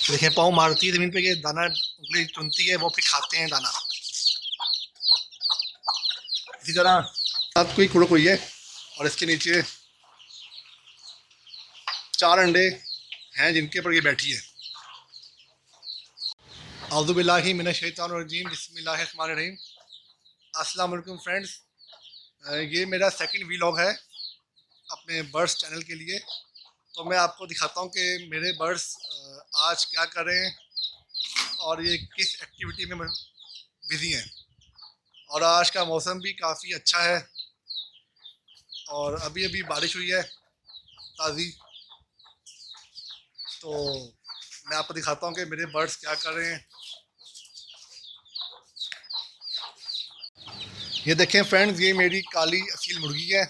देखिए पाँव मारती है जमीन पे, ये दाना उंगली चुनती है, वो फिर खाते हैं दाना। इसी तरह साथ कोई कुड़क हुई है और इसके नीचे 4 अंडे हैं जिनके ऊपर ये बैठी है। औज़ु बिल्लाहि मिनश शैतानिर रजीम, बिस्मिल्लाहिर रहमानिर रहीम। अस्सलाम वालेकुम फ्रेंड्स, ये मेरा सेकंड वीलॉग है अपने बर्ड्स चैनल के लिए। तो मैं आपको दिखाता हूँ कि मेरे बर्ड्स आज क्या कर रहे हैं और ये किस एक्टिविटी में बिज़ी हैं। और आज का मौसम भी काफ़ी अच्छा है और अभी अभी बारिश हुई है ताज़ी। तो मैं आपको दिखाता हूँ कि मेरे बर्ड्स क्या कर रहे हैं। ये देखें फ्रेंड्स, ये मेरी काली असील मुर्गी है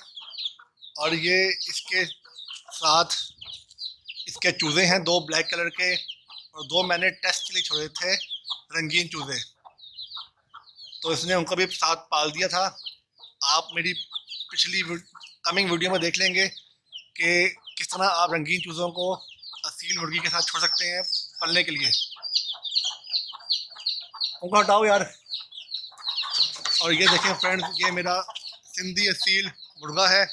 और ये इसके साथ इसके चूज़े हैं 2 ब्लैक कलर के, और 2 मैंने टेस्ट के लिए छोड़े थे रंगीन चूज़े, तो इसने उनको भी साथ पाल दिया था। आप मेरी पिछली कमिंग वीडियो में देख लेंगे कि किस तरह आप रंगीन चूज़ों को असील मुर्गी के साथ छोड़ सकते हैं पलने के लिए। उनको हटाओ यार। और ये देखें फ्रेंड्स, ये मेरा सिंधी असील मुर्गा है।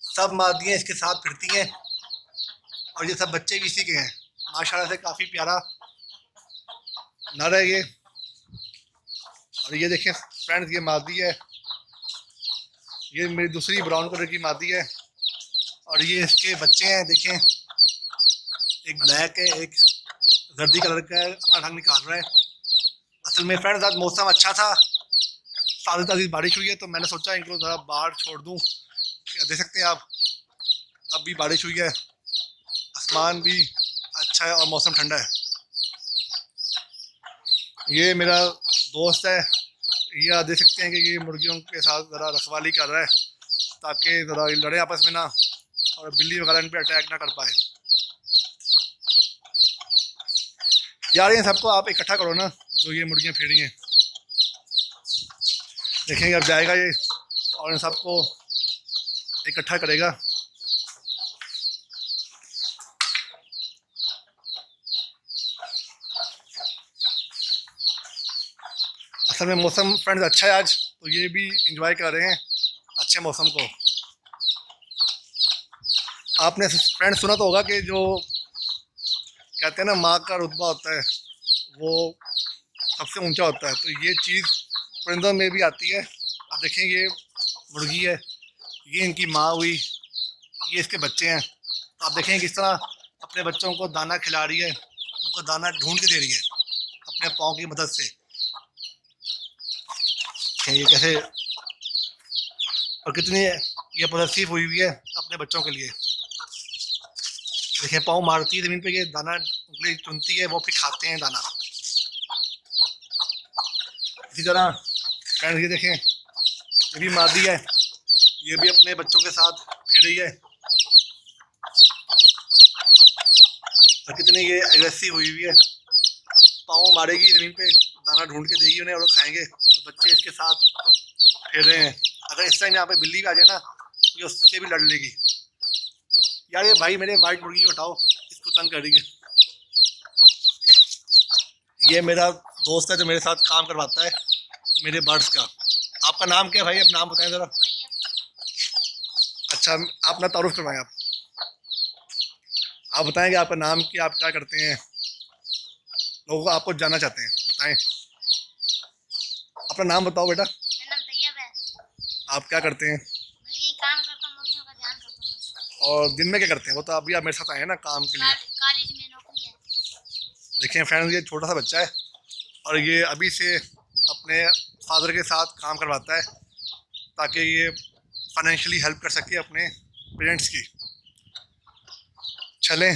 सब मादियाँ इसके साथ फिरती हैं और ये सब बच्चे भी इसी के हैं। माशाल्लाह से काफ़ी प्यारा नर है ये। और ये देखें फ्रेंड्स, ये मादी है, ये मेरी दूसरी ब्राउन कलर की मादी है और ये इसके बच्चे हैं। देखें, एक ब्लैक है, एक जर्दी कलर का है, अपना रंग निकाल रहा है। असल में फ्रेंड्स आज मौसम अच्छा था, ताज़ी ताज़ी बारिश हुई है, तो मैंने सोचा इनको ज़रा बाहर छोड़ दूँ। देख सकते हैं आप, अब भी बारिश हुई है, आसमान भी अच्छा है और मौसम ठंडा है। ये मेरा दोस्त है, ये आप देख सकते हैं कि ये मुर्गियों के साथ ज़रा रखवाली कर रहा है ताकि ज़रा लड़े आपस में ना, और बिल्ली वगैरह इन पर अटैक ना कर पाए। यार ये सबको आप इकट्ठा करो ना, जो ये मुर्गियाँ फेरी हैं। देखेंगे अब जाएगा ये और इन सबको इकट्ठा करेगा। असल में मौसम फ्रेंड्स अच्छा है आज, तो ये भी इंजॉय कर रहे हैं अच्छे मौसम को। आपने फ्रेंड्स सुना तो होगा कि जो कहते हैं ना माँ का रुतबा होता है वो सबसे ऊंचा होता है, तो ये चीज़ परिंदों में भी आती है। आप देखें, ये मुर्गी है, ये इनकी माँ हुई, ये इसके बच्चे हैं। तो आप देखें किस तरह अपने बच्चों को दाना खिला रही है, उनको दाना ढूंढ के दे रही है अपने पाँव की मदद से। ये कैसे और कितनी ये पॉजिटिव हुई हुई है अपने बच्चों के लिए। देखिए पाँव मारती है ज़मीन पे, ये दाना उंगली चुनती है, वो फिर खाते हैं दाना। इसी तरह फ्रेंड्स ये देखें, ये भी मादी है, ये भी अपने बच्चों के साथ फिर रही है। और कितनी ये एग्रेसिव हुई हुई है, पाँव मारेगी ज़मीन पे, दाना ढूंढ के देगी उन्हें और वो खाएंगे, और बच्चे इसके साथ फिर रहे हैं। अगर इस टाइम यहाँ पे बिल्ली भी आ जाए ना, तो ये उससे भी लड़ लेगी। यार ये भाई मेरे वाइट मुर्गी को हटाओ, इसको तंग कर रही है। ये मेरा दोस्त है जो मेरे साथ काम करवाता है मेरे बर्ड्स का। आपका नाम क्या है भाई? अपना नाम बताएं ज़रा। अच्छा, आप अपना तारुफ करवाएं। आप बताएंगे आपका नाम क्या, आप क्या करते हैं, लोगों को आपको जानना चाहते हैं, बताएं। अपना नाम बताओ बेटा। मेरा नाम तैयब है। आप क्या करते हैं मैं यही काम करता हूँ, मुर्गियों का ध्यान करता हूँ बस। और दिन में क्या करते हैं? वो तो अभी आप मेरे साथ आए हैं ना काम के लिए। कॉलेज में नौकरी है। देखिए फ्रेंड्स, ये छोटा सा बच्चा है और ये अभी से अपने फादर के साथ काम करवाता है ताकि ये फाइनेंशियली हेल्प कर सके अपने पेरेंट्स की। चलें,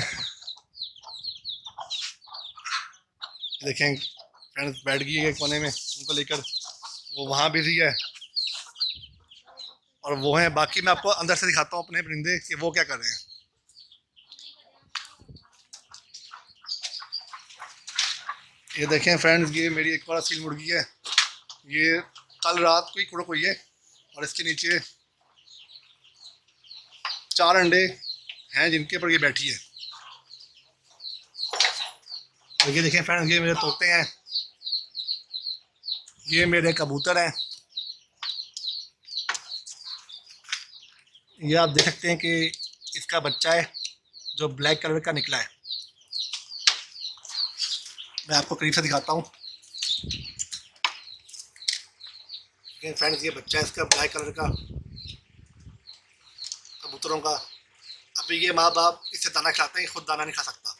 देखें फ्रेंड्स बैठ गई है कोने में, उनको लेकर वो वहाँ बिजी है और वो हैं बाकी। मैं आपको अंदर से दिखाता हूँ अपने परिंदे कि वो क्या कर रहे हैं। ये देखें फ्रेंड्स, ये मेरी एक और असील मुर्गी है, ये कल रात को ही कुड़क हुई है और इसके नीचे 4 अंडे हैं जिनके ऊपर ये बैठी है। और ये देखें फ्रेंड्स, ये मेरे तोते हैं, ये मेरे कबूतर हैं। ये आप देख सकते हैं कि इसका बच्चा है जो ब्लैक कलर का निकला है। मैं आपको करीब से दिखाता हूँ। फ्रेंड्स, ये बच्चा है इसका ब्लैक कलर का कबूतरों का। अभी ये माँ बाप इससे दाना खिलाते हैं, खुद दाना नहीं खा सकता।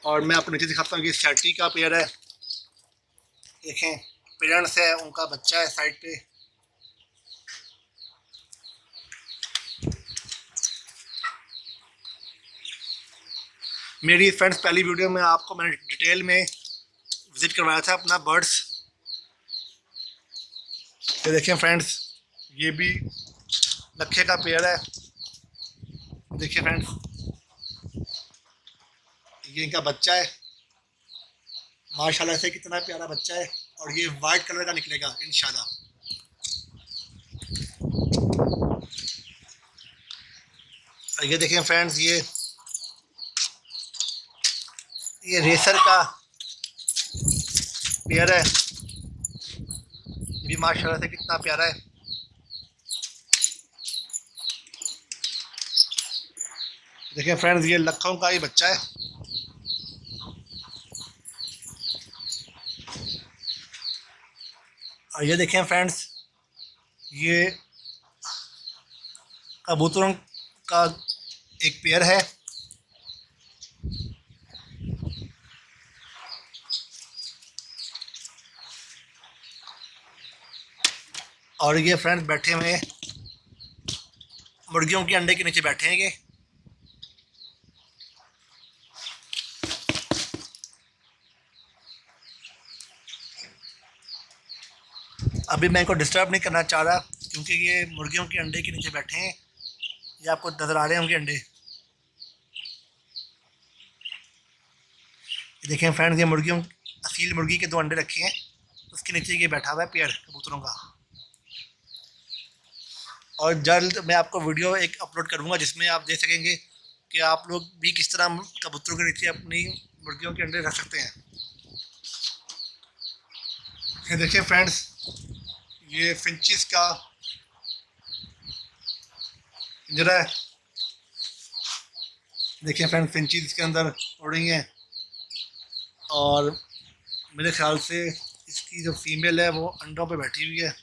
और मैं आपको नीचे दिखाता हूँ कि सैटी का पेड़ है। देखें, पेरेंट्स है, उनका बच्चा है साइड पे। मेरी फ्रेंड्स पहली वीडियो में आपको मैंने डिटेल में विज़िट करवाया था अपना बर्ड्स। ये देखें फ्रेंड्स, ये भी लखे का पेड़ है। देखिए फ्रेंड्स, ये इनका बच्चा है। माशाल्लाह से कितना प्यारा बच्चा है, और ये वाइट कलर का निकलेगा इंशाल्लाह। और ये देखें फ्रेंड्स, ये रेसर का पेड़ है। ये भी माशाल्लाह से कितना प्यारा है। देखें फ्रेंड्स, ये लखों का ही बच्चा है। और ये देखें फ्रेंड्स, ये कबूतरों का एक पेयर है। और ये फ्रेंड्स बैठे हुए मुर्गियों के अंडे के नीचे बैठे हैं ये। अभी मैं इनको डिस्टर्ब नहीं करना चाह रहा, क्योंकि ये मुर्गियों के अंडे के नीचे बैठे हैं। ये आपको नज़र आ रहे होंगे अंडे। ये देखें फ्रेंड्स, ये मुर्गियों, असील मुर्गी के 2 अंडे रखे हैं, उसके नीचे ये बैठा हुआ है पेयर कबूतरों का। और जल्द मैं आपको वीडियो एक अपलोड करूंगा जिसमें आप देख सकेंगे कि आप लोग भी किस तरह कबूतरों के नीचे अपनी मुर्गियों के अंडे रख सकते हैं। ये देखिए फ्रेंड्स, ये फिंचिस का पिंजरा है। देखिए फ्रेंड्स, फिंचिस इसके अंदर उड़ रही हैं, और मेरे ख्याल से इसकी जो फीमेल है वो अंडों पे बैठी हुई है।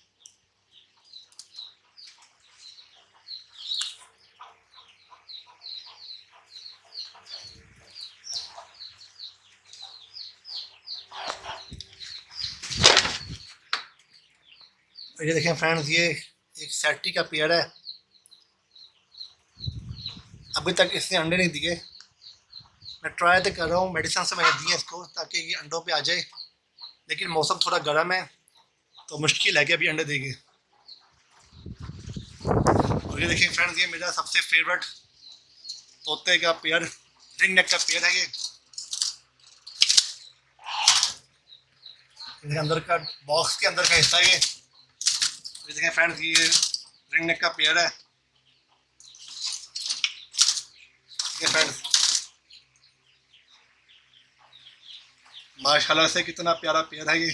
ये देखें फ्रेंड्स, ये एक सैटी का पेयर है। अभी तक इसने अंडे नहीं दिए। मैं ट्राई तो कर रहा हूँ, मेडिसिन से मैंने दिए इसको ताकि ये अंडों पे आ जाए, लेकिन मौसम थोड़ा गर्म है तो मुश्किल है कि अभी अंडे देंगे। और ये देखिए फ्रेंड्स, ये मेरा सबसे फेवरेट तोते का पेयर, रिंग नेक का पेयर है। ये अंदर का बॉक्स के अंदर का हिस्सा है ये देखें फ्रेंड्स, ये रिंग नेक का पेयर है। ये फ्रेंड्स, माशाल्लाह से कितना प्यारा पेयर है ये।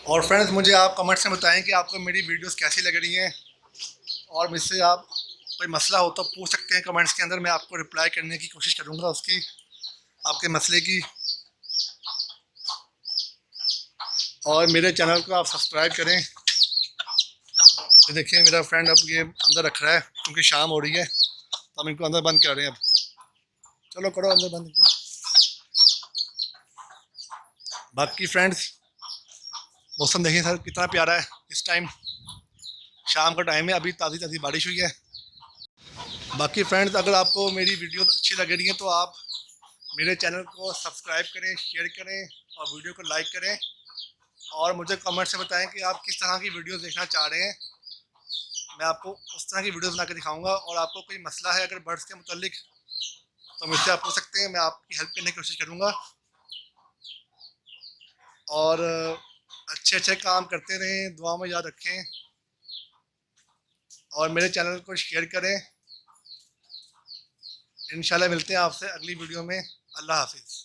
और फ्रेंड्स, मुझे आप कमेंट्स में बताएं कि आपको मेरी वीडियोस कैसी लग रही हैं, और मुझसे आप कोई मसला हो तो पूछ सकते हैं कमेंट्स के अंदर। मैं आपको रिप्लाई करने की कोशिश करूँगा उसकी, आपके मसले की। और मेरे चैनल को आप सब्सक्राइब करें। ये देखिए मेरा फ्रेंड अब ये अंदर रख रहा है क्योंकि शाम हो रही है, तो हम इनको अंदर बंद कर रहे हैं। अब चलो करो अंदर बंद इनको। बाकी फ्रेंड्स, मौसम देखिए सर कितना प्यारा है। इस टाइम शाम का टाइम है, अभी ताज़ी ताज़ी बारिश हुई है। बाकी फ्रेंड्स, अगर आपको मेरी वीडियो अच्छी लग रही है तो आप मेरे चैनल को सब्सक्राइब करें, शेयर करें और वीडियो को लाइक करें। और मुझे कमेंट से बताएं कि आप किस तरह की वीडियोस देखना चाह रहे हैं। मैं आपको उस तरह की वीडियोस बना के दिखाऊंगा। और आपको कोई मसला है अगर बर्ड्स के मुतालिक तो मुझसे आप पूछ सकते हैं, मैं आपकी हेल्प करने की कोशिश करूँगा। और अच्छे अच्छे काम करते रहें, दुआ में याद रखें और मेरे चैनल को शेयर करें। इंशाल्लाह मिलते हैं आपसे अगली वीडियो में। अल्लाह हाफिज़।